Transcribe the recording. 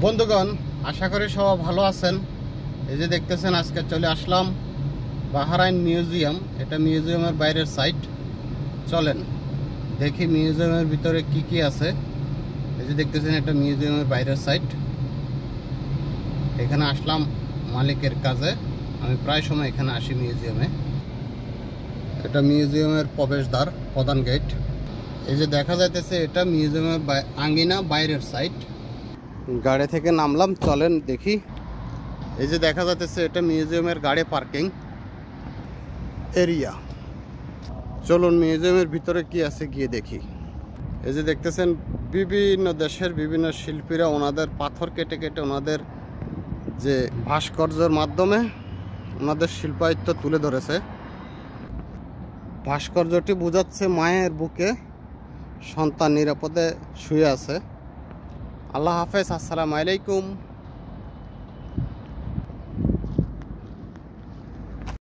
বন্ধুগণ, আশা করি সবাই ভালো আছেন। এই যে দেখতেছেন, আজকে চলে আসলাম বাহরাইন মিউজিয়াম। এটা মিউজিয়ামের বাইরের সাইট। চলেন দেখি মিউজিয়ামের ভিতরে কি কি আছে। এই যে দেখতেছেন, এটা মিউজিয়ামের বাইরের সাইট। এখানে আসলাম মালিকের কাজে। আমি প্রায় সময় এখানে আসি মিউজিয়ামে। এটা মিউজিয়ামের প্রবেশদ্বার, প্রধান গেট। এই যে দেখা যাইতেছে, এটা মিউজিয়ামের আঙ্গিনা, বাইরের সাইট। গাড়ি থেকে নামলাম, চলেন দেখি। এই যে দেখা যাচ্ছে, এটা মিউজিয়ামের গাড়ি পার্কিং এরিয়া। চলুন মিউজিয়ামের ভিতরে কি আছে গিয়ে দেখি। এই যে দেখতেছেন, বিভিন্ন দেশের বিভিন্ন শিল্পীরা ওনাদের পাথর কেটে কেটে ওনাদের যে ভাস্কর্যের মাধ্যমে ওনাদের শিল্পায়িত্ব তুলে ধরেছে। ভাস্কর্যটি বোঝাচ্ছে মায়ের বুকে সন্তান নিরাপদে শুয়ে আছে। আল্লাহ হাফেজ, আসসালামু আলাইকুম।